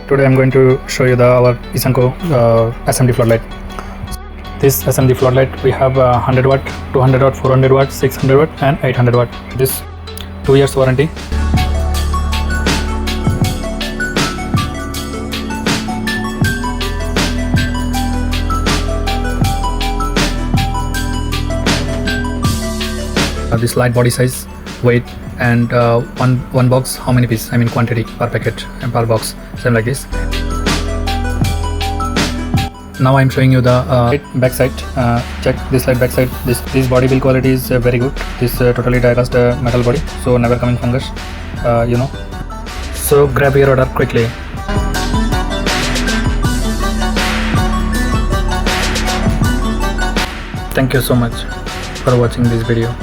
Today I'm going to show you our Esnco SMD floodlight. This SMD floodlight we have 100 watt, 200 watt, 400 watt, 600 watt and 800 watt. This 2 years warranty. This light body size, weight and one box, how many pieces, I mean quantity per packet and per box, same like this. Now I'm showing you the back side. Check this light back side. This body build quality is very good. This totally die-cast metal body, so never coming fungus, so grab your order quickly. Thank you so much for watching this video.